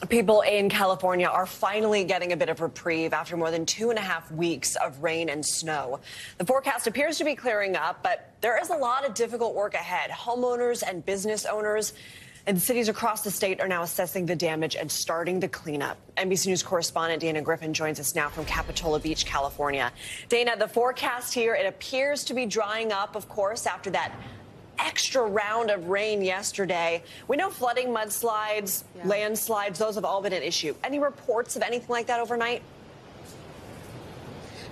People in California are finally getting a bit of reprieve after more than 2.5 weeks of rain and snow. The forecast appears to be clearing up, but there is a lot of difficult work ahead. Homeowners and business owners in cities across the state are now assessing the damage and starting the cleanup. NBC News correspondent Dana Griffin joins us now from Capitola Beach, California. Dana, the forecast here, it appears to be drying up, of course, after that extra round of rain yesterday. We know flooding, mudslides, landslides, those have all been an issue. Any reports of anything like that overnight?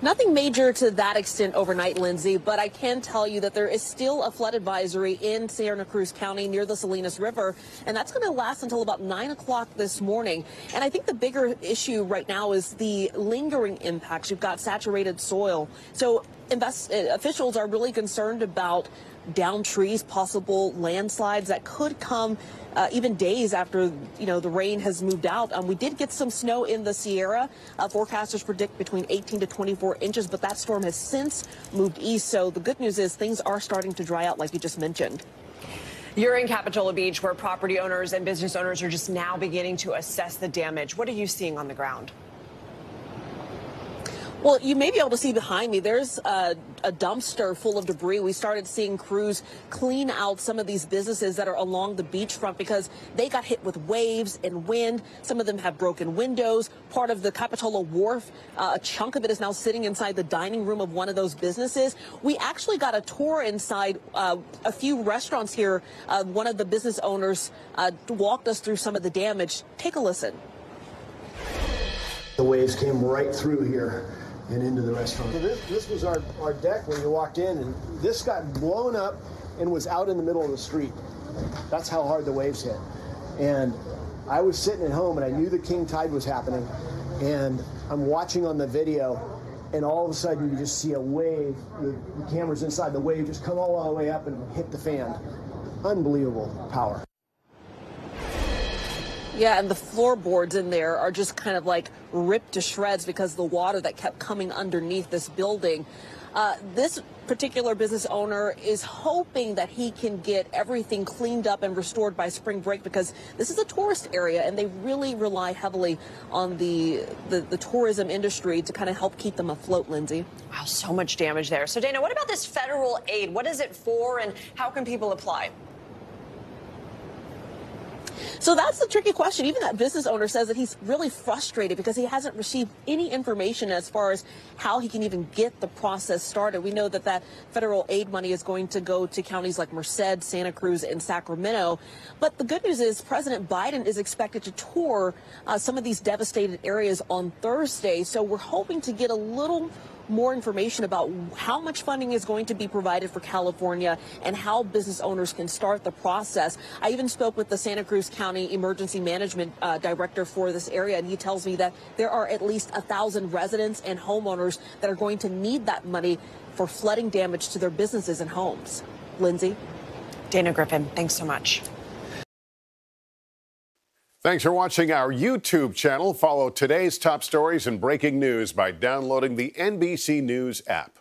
Nothing major to that extent overnight, Lindsay, but I can tell you that there is still a flood advisory in Santa Cruz County near the Salinas River, and that's going to last until about 9 o'clock this morning. And I think the bigger issue right now is the lingering impacts. You've got saturated soil. So officials are really concerned about downed trees, possible landslides that could come even days after, the rain has moved out. We did get some snow in the Sierra. Forecasters predict between 18 to 24 inches, but that storm has since moved east. So the good news is things are starting to dry out, like you just mentioned. You're in Capitola Beach, where property owners and business owners are just now beginning to assess the damage. What are you seeing on the ground? Well, you may be able to see behind me, there's a dumpster full of debris. We started seeing crews clean out some of these businesses that are along the beachfront because they got hit with waves and wind. Some of them have broken windows. Part of the Capitola Wharf, a chunk of it is now sitting inside the dining room of one of those businesses. We actually got a tour inside a few restaurants here. One of the business owners walked us through some of the damage. Take a listen. The waves came right through here and into the restaurant. So this was our deck when you walked in, and this got blown up and was out in the middle of the street. That's how hard the waves hit. And I was sitting at home, and I knew the king tide was happening, and I'm watching on the video, and all of a sudden you just see a wave, the camera's inside, the wave just come all the way up and hit the fan. Unbelievable power. Yeah, and the floorboards in there are just kind of like ripped to shreds because of the water that kept coming underneath this building. This particular business owner is hoping that he can get everything cleaned up and restored by spring break because this is a tourist area and they really rely heavily on the tourism industry to kind of help keep them afloat, Lindsay. Wow, so much damage there. So, Dana, what about this federal aid? What is it for and how can people apply? So that's the tricky question. Even that business owner says that he's really frustrated because he hasn't received any information as far as how he can even get the process started. We know that federal aid money is going to go to counties like Merced, Santa Cruz, and Sacramento. But the good news is President Biden is expected to tour some of these devastated areas on Thursday. So we're hoping to get a little more information about how much funding is going to be provided for California and how business owners can start the process. I even spoke with the Santa Cruz County Emergency Management Director for this area, and he tells me that there are at least 1,000 residents and homeowners that are going to need that money for flooding damage to their businesses and homes. Lindsay? Dana Griffin, thanks so much. Thanks for watching our YouTube channel. Follow today's top stories and breaking news by downloading the NBC News app.